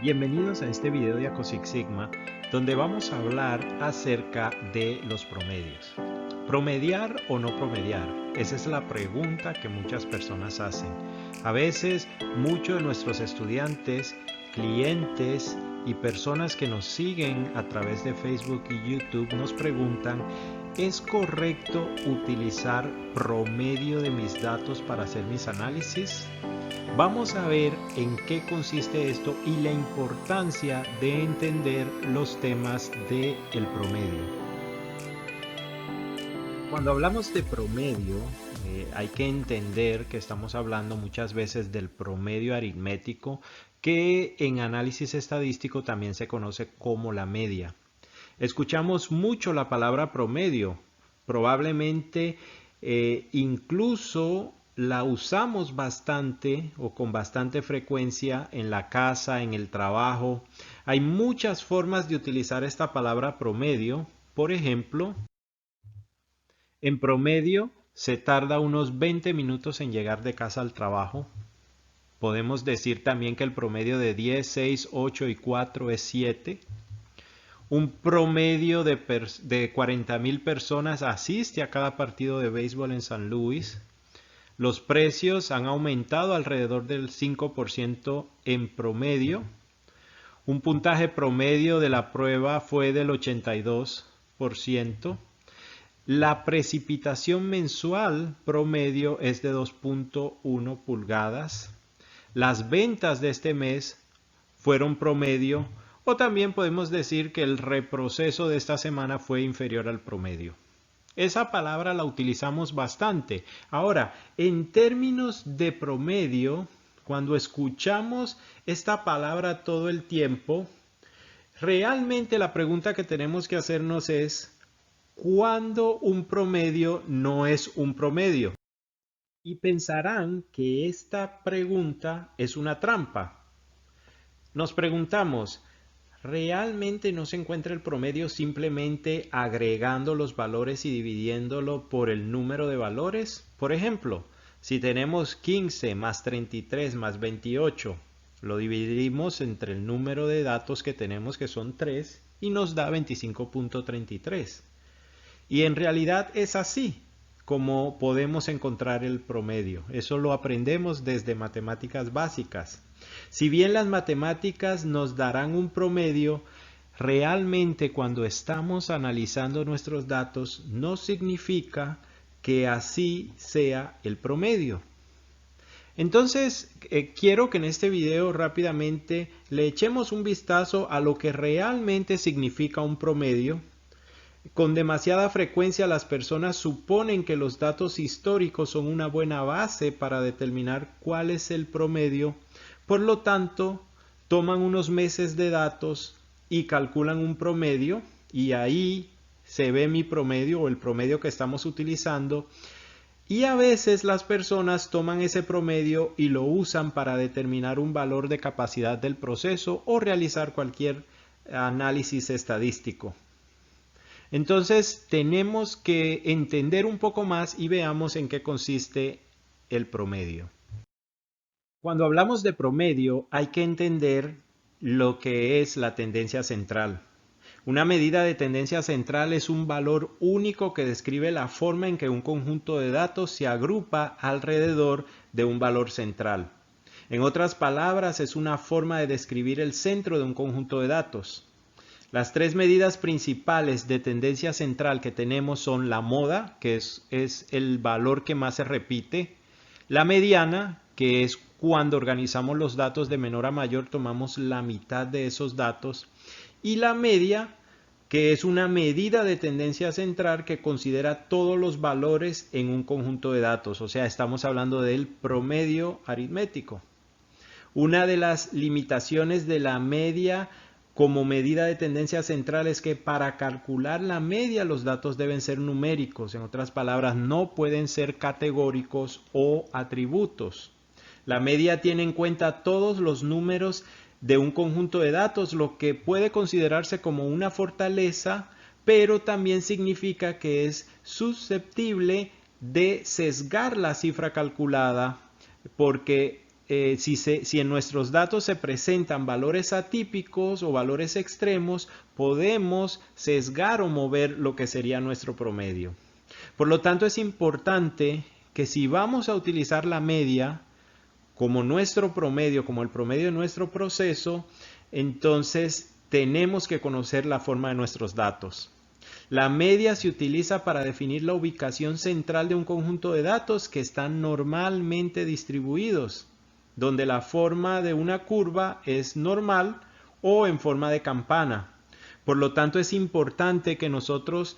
Bienvenidos a este video de Aco Six Sigma, donde vamos a hablar acerca de los promedios. ¿Promediar o no promediar? Esa es la pregunta que muchas personas hacen. A veces muchos de nuestros estudiantes, clientes y personas que nos siguen a través de Facebook y YouTube nos preguntan: ¿es correcto utilizar promedio de mis datos para hacer mis análisis? Vamos a ver en qué consiste esto y la importancia de entender los temas del promedio. Cuando hablamos de promedio, hay que entender que estamos hablando muchas veces del promedio aritmético, que en análisis estadístico también se conoce como la media. Escuchamos mucho la palabra promedio, probablemente incluso la usamos bastante o con bastante frecuencia en la casa, en el trabajo. Hay muchas formas de utilizar esta palabra promedio. Por ejemplo, en promedio se tarda unos 20 minutos en llegar de casa al trabajo. Podemos decir también que el promedio de 10, 6, 8 y 4 es 7. Un promedio de 40,000 personas asiste a cada partido de béisbol en San Luis. Los precios han aumentado alrededor del 5% en promedio. Un puntaje promedio de la prueba fue del 82%. La precipitación mensual promedio es de 2.1 pulgadas. Las ventas de este mes fueron promedio, o también podemos decir que el reproceso de esta semana fue inferior al promedio. Esa palabra la utilizamos bastante. Ahora, en términos de promedio, cuando escuchamos esta palabra todo el tiempo, realmente la pregunta que tenemos que hacernos es: ¿cuándo un promedio no es un promedio? Y pensarán que esta pregunta es una trampa. Nos preguntamos: ¿realmente no se encuentra el promedio simplemente agregando los valores y dividiéndolo por el número de valores? Por ejemplo, si tenemos 15 más 33 más 28, lo dividimos entre el número de datos que tenemos, que son 3, y nos da 25.33. Y en realidad es así como podemos encontrar el promedio. Eso lo aprendemos desde matemáticas básicas. Si bien las matemáticas nos darán un promedio, realmente cuando estamos analizando nuestros datos no significa que así sea el promedio. Entonces, quiero que en este video rápidamente le echemos un vistazo a lo que realmente significa un promedio. Con demasiada frecuencia las personas suponen que los datos históricos son una buena base para determinar cuál es el promedio. Por lo tanto, toman unos meses de datos y calculan un promedio, y ahí se ve mi promedio o el promedio que estamos utilizando. Y a veces las personas toman ese promedio y lo usan para determinar un valor de capacidad del proceso o realizar cualquier análisis estadístico. Entonces tenemos que entender un poco más y veamos en qué consiste el promedio. Cuando hablamos de promedio hay que entender lo que es la tendencia central. Una medida de tendencia central es un valor único que describe la forma en que un conjunto de datos se agrupa alrededor de un valor central. En otras palabras, es una forma de describir el centro de un conjunto de datos. Las tres medidas principales de tendencia central que tenemos son la moda, que es el valor que más se repite; la mediana, que es cuando organizamos los datos de menor a mayor, tomamos la mitad de esos datos; y la media, que es una medida de tendencia central que considera todos los valores en un conjunto de datos. O sea, estamos hablando del promedio aritmético. Una de las limitaciones de la media como medida de tendencia central es que para calcular la media los datos deben ser numéricos. En otras palabras, no pueden ser categóricos o atributos. La media tiene en cuenta todos los números de un conjunto de datos, lo que puede considerarse como una fortaleza, pero también significa que es susceptible de sesgar la cifra calculada, porque si en nuestros datos se presentan valores atípicos o valores extremos, podemos sesgar o mover lo que sería nuestro promedio. Por lo tanto, es importante que si vamos a utilizar la media como nuestro promedio, como el promedio de nuestro proceso, entonces tenemos que conocer la forma de nuestros datos. La media se utiliza para definir la ubicación central de un conjunto de datos que están normalmente distribuidos, donde la forma de una curva es normal o en forma de campana. Por lo tanto, es importante que nosotros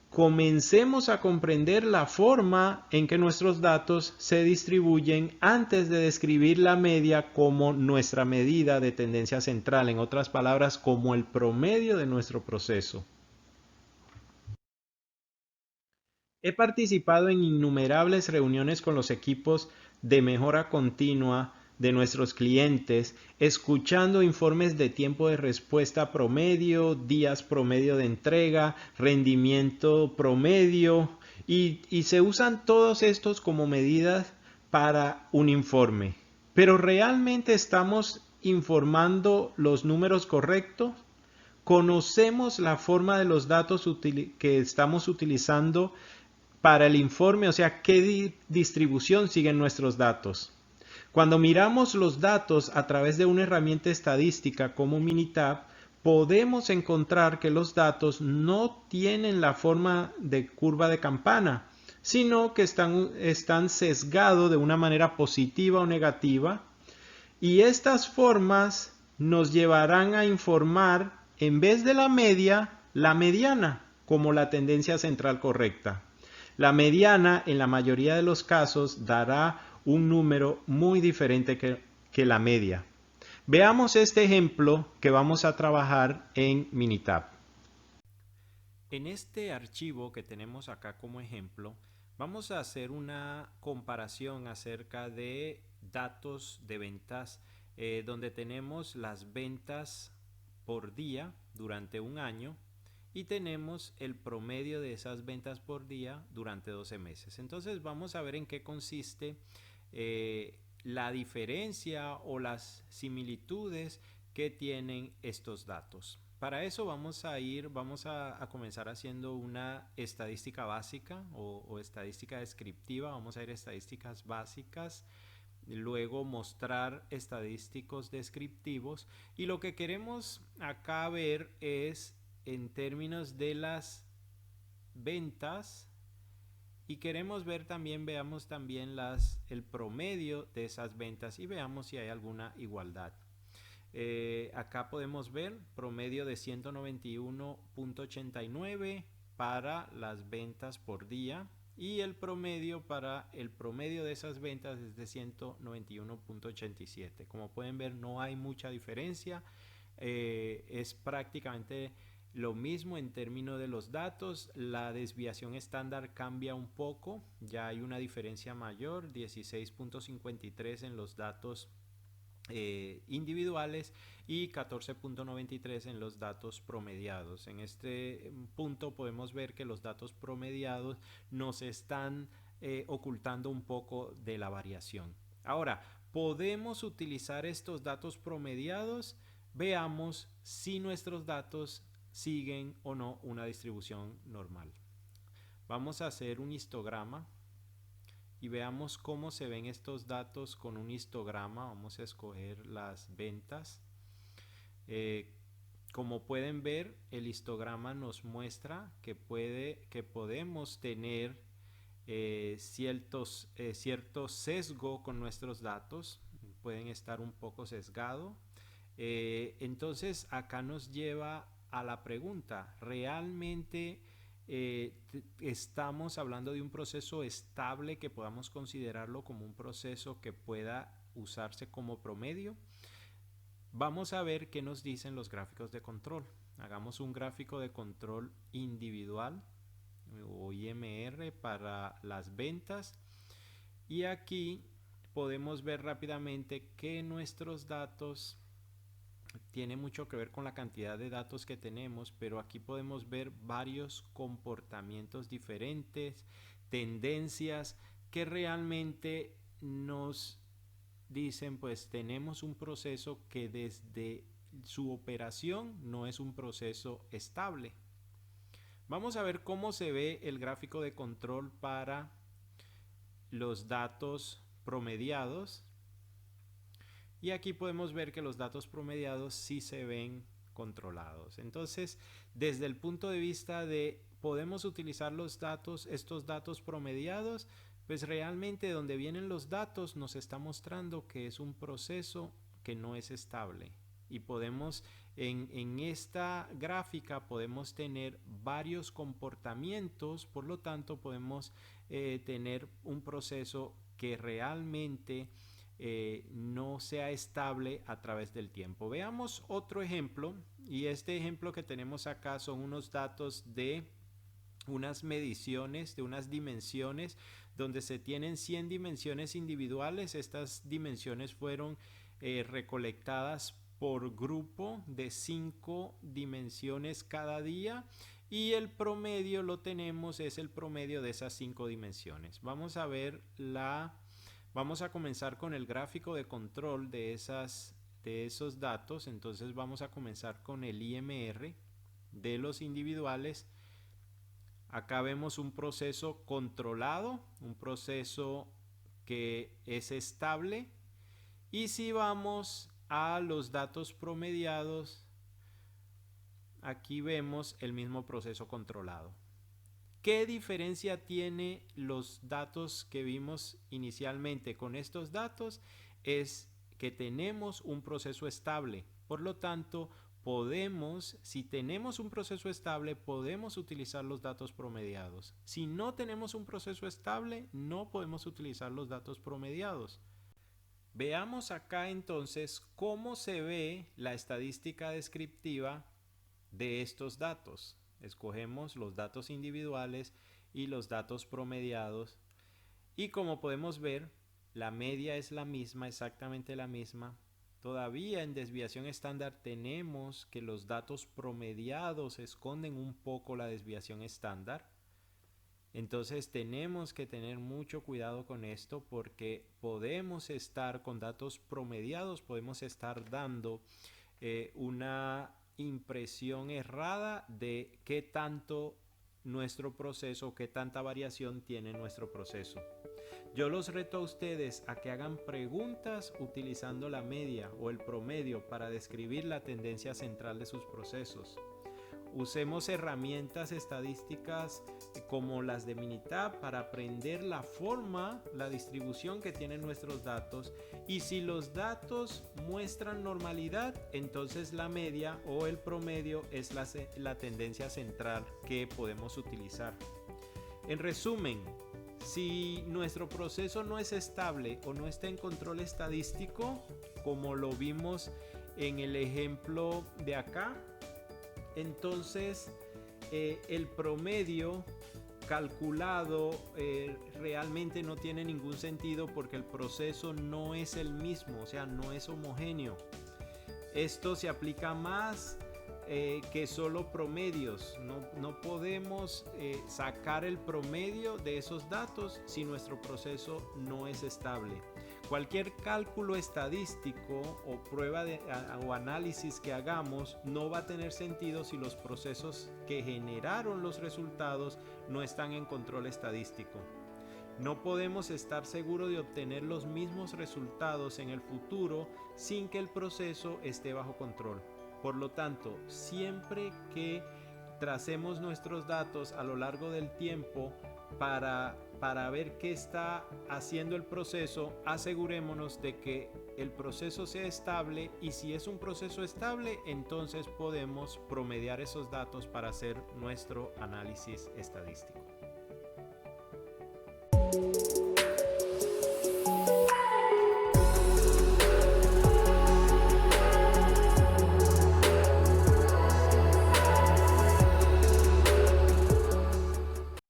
comencemos a comprender la forma en que nuestros datos se distribuyen antes de describir la media como nuestra medida de tendencia central, en otras palabras, como el promedio de nuestro proceso. He participado en innumerables reuniones con los equipos de mejora continua de nuestros clientes, escuchando informes de tiempo de respuesta promedio, días promedio de entrega, rendimiento promedio, y se usan todos estos como medidas para un informe. Pero ¿realmente estamos informando los números correctos? ¿Conocemos la forma de los datos que estamos utilizando para el informe? O sea, ¿qué distribución siguen nuestros datos? Cuando miramos los datos a través de una herramienta estadística como Minitab, podemos encontrar que los datos no tienen la forma de curva de campana, sino que están sesgados de una manera positiva o negativa, y estas formas nos llevarán a informar, en vez de la media, la mediana como la tendencia central correcta. La mediana, en la mayoría de los casos, dará un número muy diferente que la media. Veamos este ejemplo que vamos a trabajar en Minitab. En este archivo que tenemos acá como ejemplo, vamos a hacer una comparación acerca de datos de ventas, donde tenemos las ventas por día durante un año y tenemos el promedio de esas ventas por día durante 12 meses. Entonces vamos a ver en qué consiste la diferencia o las similitudes que tienen estos datos. Para eso vamos a comenzar haciendo una estadística básica o estadística descriptiva. Vamos a ir a estadísticas básicas, luego mostrar estadísticos descriptivos, y lo que queremos acá ver es en términos de las ventas, y queremos ver también, veamos también el promedio de esas ventas y veamos si hay alguna igualdad. Acá podemos ver promedio de 191.89 para las ventas por día, y el promedio de esas ventas es de 191.87. Como pueden ver, no hay mucha diferencia. Es prácticamente lo mismo en términos de los datos. La desviación estándar cambia un poco, ya hay una diferencia mayor, 16.53 en los datos individuales y 14.93 en los datos promediados. En este punto podemos ver que los datos promediados nos están ocultando un poco de la variación. Ahora, ¿podemos utilizar estos datos promediados? Veamos si nuestros datos siguen o no una distribución normal. Vamos a hacer un histograma y veamos cómo se ven estos datos con un histograma. Vamos a escoger las ventas. Como pueden ver, el histograma nos muestra que podemos tener cierto sesgo con nuestros datos. Pueden estar un poco sesgados. Entonces acá nos lleva a la pregunta: ¿realmente estamos hablando de un proceso estable que podamos considerarlo como un proceso que pueda usarse como promedio? Vamos a ver qué nos dicen los gráficos de control. Hagamos un gráfico de control individual o IMR para las ventas, y aquí podemos ver rápidamente que nuestros datos tiene mucho que ver con la cantidad de datos que tenemos, pero aquí podemos ver varios comportamientos diferentes, tendencias que realmente nos dicen, pues tenemos un proceso que desde su operación no es un proceso estable. Vamos a ver cómo se ve el gráfico de control para los datos promediados. Y aquí podemos ver que los datos promediados sí se ven controlados. Entonces, desde el punto de vista de podemos utilizar los datos, estos datos promediados, pues realmente donde vienen los datos nos está mostrando que es un proceso que no es estable. Y podemos, en esta gráfica podemos tener varios comportamientos, por lo tanto podemos tener un proceso que realmente no sea estable a través del tiempo. Veamos otro ejemplo, y este ejemplo que tenemos acá son unos datos de unas mediciones, de unas dimensiones, donde se tienen 100 dimensiones individuales. Estas dimensiones fueron recolectadas por grupo de 5 dimensiones cada día, y el promedio lo tenemos, es el promedio de esas 5 dimensiones. Vamos a ver vamos a comenzar con el gráfico de control de esos datos. Entonces vamos a comenzar con el IMR de los individuales. Acá vemos un proceso controlado, un proceso que es estable. Y si vamos a los datos promediados, aquí vemos el mismo proceso controlado. ¿Qué diferencia tiene los datos que vimos inicialmente con estos datos? Es que tenemos un proceso estable. Por lo tanto, si tenemos un proceso estable, podemos utilizar los datos promediados. Si no tenemos un proceso estable, no podemos utilizar los datos promediados. Veamos acá entonces cómo se ve la estadística descriptiva de estos datos. Escogemos los datos individuales y los datos promediados, y como podemos ver, la media es la misma, exactamente la misma. Todavía en desviación estándar tenemos que los datos promediados esconden un poco la desviación estándar. Entonces tenemos que tener mucho cuidado con esto, porque podemos estar con datos promediados, podemos estar dando una impresión errada de qué tanto nuestro proceso, qué tanta variación tiene nuestro proceso. Yo los reto a ustedes a que hagan preguntas utilizando la media o el promedio para describir la tendencia central de sus procesos. Usemos herramientas estadísticas como las de Minitab para aprender la forma, la distribución que tienen nuestros datos, y si los datos muestran normalidad, entonces la media o el promedio es la tendencia central que podemos utilizar. En resumen, si nuestro proceso no es estable o no está en control estadístico, como lo vimos en el ejemplo de acá, entonces el promedio calculado realmente no tiene ningún sentido, porque el proceso no es el mismo, o sea, no es homogéneo. Esto se aplica más que solo promedios. No podemos sacar el promedio de esos datos si nuestro proceso no es estable. Cualquier cálculo estadístico o prueba o análisis que hagamos no va a tener sentido si los procesos que generaron los resultados no están en control estadístico. No podemos estar seguros de obtener los mismos resultados en el futuro sin que el proceso esté bajo control. Por lo tanto, siempre que tracemos nuestros datos a lo largo del tiempo para ver qué está haciendo el proceso, asegurémonos de que el proceso sea estable, y si es un proceso estable, entonces podemos promediar esos datos para hacer nuestro análisis estadístico.